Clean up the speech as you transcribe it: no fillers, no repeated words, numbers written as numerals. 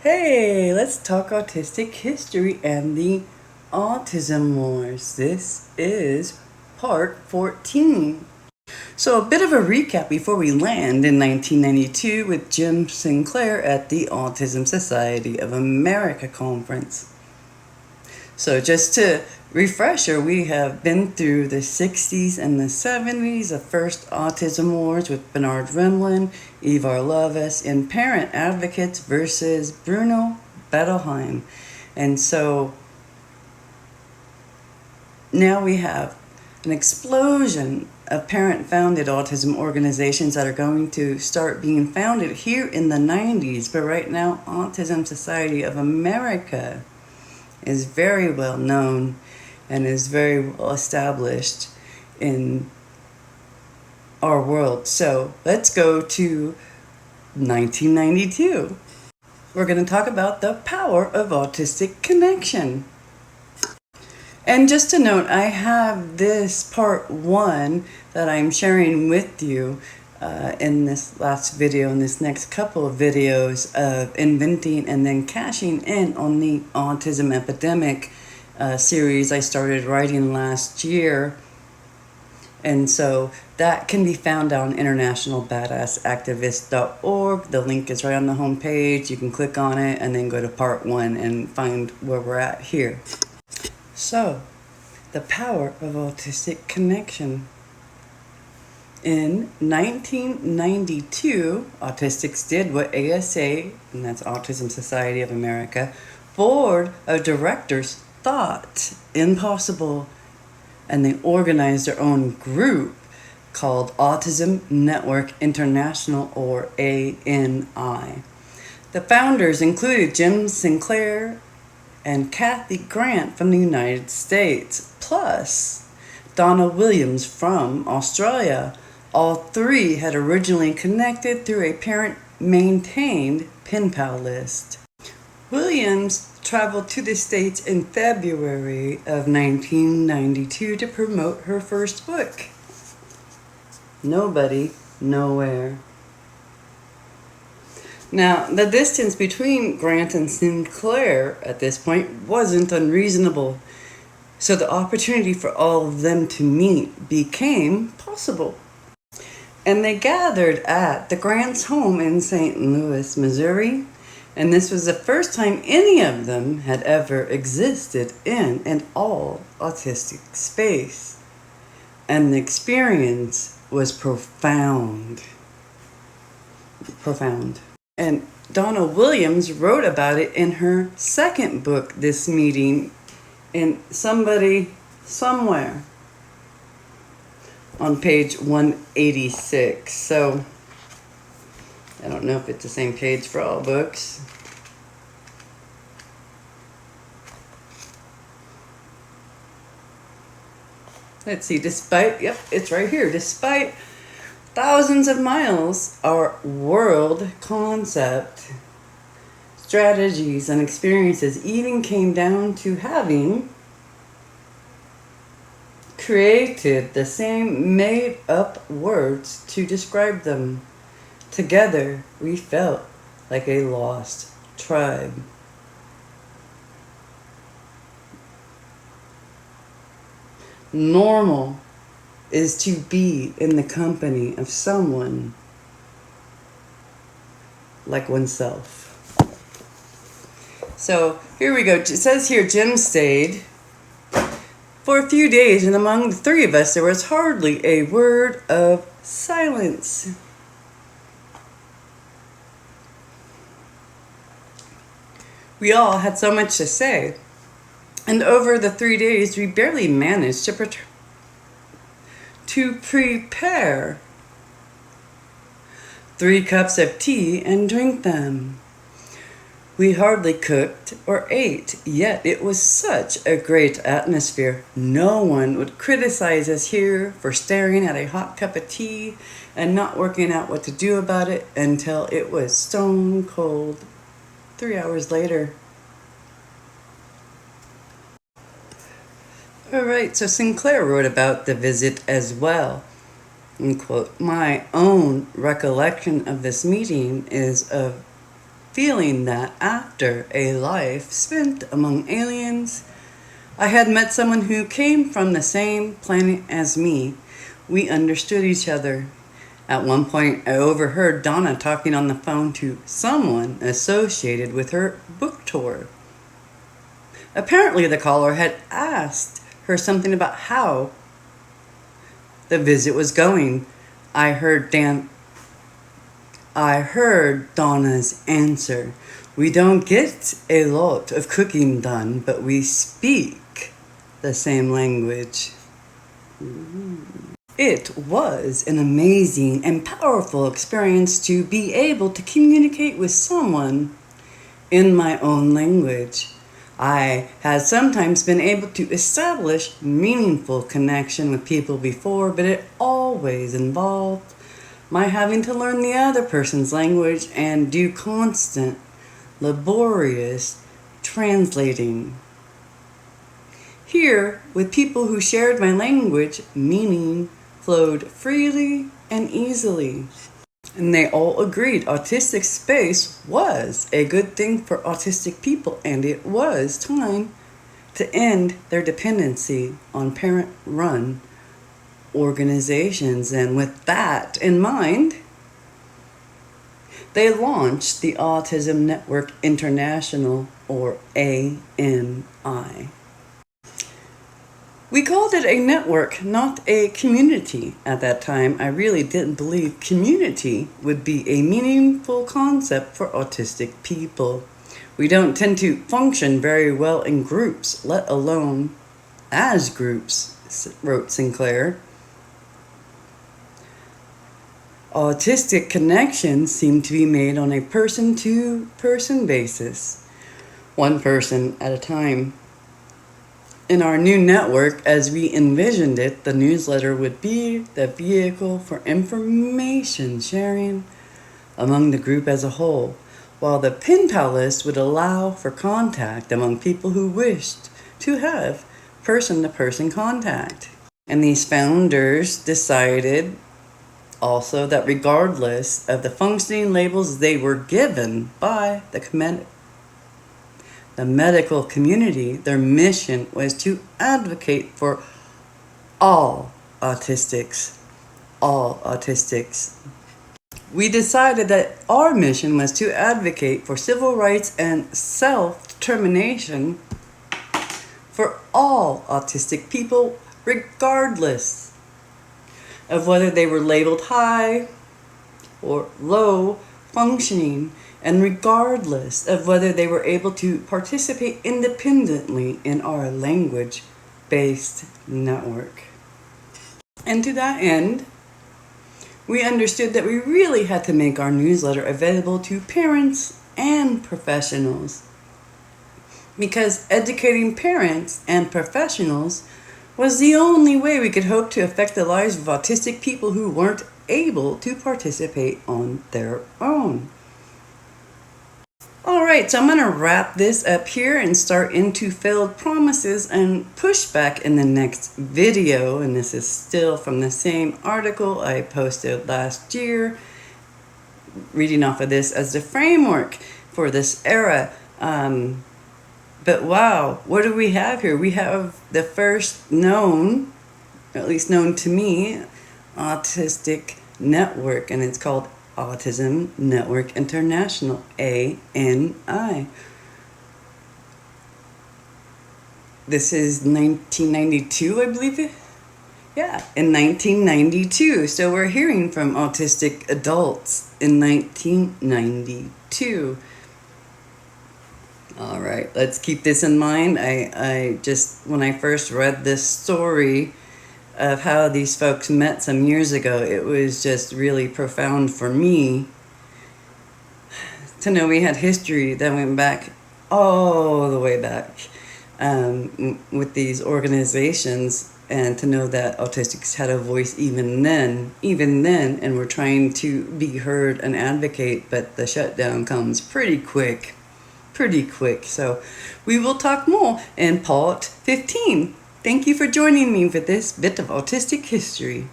Hey, let's talk autistic history and the Autism Wars. This is part 14. So, a bit of a recap before we land in 1992 with Jim Sinclair at the Autism Society of America conference. So, just to refresher, we have been through the 60s and the 70s, the first Autism Wars with Bernard Rimland, Ivar Lovaas, and parent advocates versus Bruno Bettelheim. And so now we have an explosion of parent-founded autism organizations that are going to start being founded here in the 90s. But right now, Autism Society of America is very well known and is very well established in our world. So let's go to 1992. We're going to talk about the power of autistic connection. And just to note, I have this part 1 that I'm sharing with you in this last video and this next couple of videos of inventing and then cashing in on the autism epidemic series I started writing last year. And so that can be found on internationalbadassactivist.org. The link is right on the home page. You can click on it and then go to part 1 and find where we're at here. So, the power of autistic connection. In 1992, Autistics did what ASA, and that's Autism Society of America, board of directors thought impossible, and they organized their own group called Autism Network International, or ANI. The founders included Jim Sinclair and Kathy Grant from the United States, plus Donna Williams from Australia. All three had originally connected through a parent-maintained pen pal list. Williams traveled to the States in February of 1992 to promote her first book, Nobody, Nowhere. Now, the distance between Grant and Sinclair at this point wasn't unreasonable, so the opportunity for all of them to meet became possible. And they gathered at the Grant's home in St. Louis, Missouri, and this was the first time any of them had ever existed in an all-autistic space. And the experience was profound. And Donna Williams wrote about it in her second book, This Meeting, in Somebody, Somewhere, on page 186. So, I don't know if it's the same page for all books. Let's see, it's right here. Despite thousands of miles, our world concept, strategies, and experiences even came down to having created the same made-up words to describe them. Together, we felt like a lost tribe. Normal is to be in the company of someone like oneself. So here we go. It says here Jim stayed for a few days, and among the three of us there was hardly a word of silence. We all had so much to say, and over the 3 days we barely managed to prepare 3 cups of tea and drink them. We hardly cooked or ate, yet it was such a great atmosphere. No one would criticize us here for staring at a hot cup of tea and not working out what to do about it until it was stone cold 3 hours later. Alright, so Sinclair wrote about the visit as well. And quote, my own recollection of this meeting is of feeling that after a life spent among aliens, I had met someone who came from the same planet as me. We understood each other. At one point, I overheard Donna talking on the phone to someone associated with her book tour. Apparently, the caller had asked her something about how the visit was going. I heard Donna's answer. We don't get a lot of cooking done, but we speak the same language. It was an amazing and powerful experience to be able to communicate with someone in my own language. I had sometimes been able to establish meaningful connection with people before, but it always involved my having to learn the other person's language and do constant, laborious translating. Here, with people who shared my language, meaning flowed freely and easily. And they all agreed autistic space was a good thing for autistic people, and it was time to end their dependency on parent-run organizations. And with that in mind, they launched the Autism Network International, or ANI. We called it a network, not a community. At that time, I really didn't believe community would be a meaningful concept for autistic people. We don't tend to function very well in groups, let alone as groups, wrote Sinclair. Autistic connections seem to be made on a person-to-person basis, one person at a time. In our new network, as we envisioned it, the newsletter would be the vehicle for information sharing among the group as a whole, while the pen pal list would allow for contact among people who wished to have person-to-person contact. And these founders decided also that regardless of the functioning labels they were given by the medical community, their mission was to advocate for all autistics. All autistics. We decided that our mission was to advocate for civil rights and self-determination for all autistic people, regardless of whether they were labeled high or low functioning, and regardless of whether they were able to participate independently in our language-based network. And to that end, we understood that we really had to make our newsletter available to parents and professionals, because educating parents and professionals was the only way we could hope to affect the lives of autistic people who weren't able to participate on their own. Alright, so I'm going to wrap this up here and start into failed promises and pushback in the next video. And this is still from the same article I posted last year, reading off of this as the framework for this era. But wow, what do we have here? We have the first known, at least known to me, autistic network, and it's called Autism Network International, ANI. This is 1992, I believe it. Yeah, in 1992. So we're hearing from autistic adults in 1992. All right, let's keep this in mind. I just, when I first read this story of how these folks met some years ago, it was just really profound for me to know we had history that went back all the way back with these organizations, and to know that autistics had a voice even then, and we're trying to be heard and advocate, but the shutdown comes pretty quick. So we will talk more in part 15. Thank you for joining me for this bit of autistic history.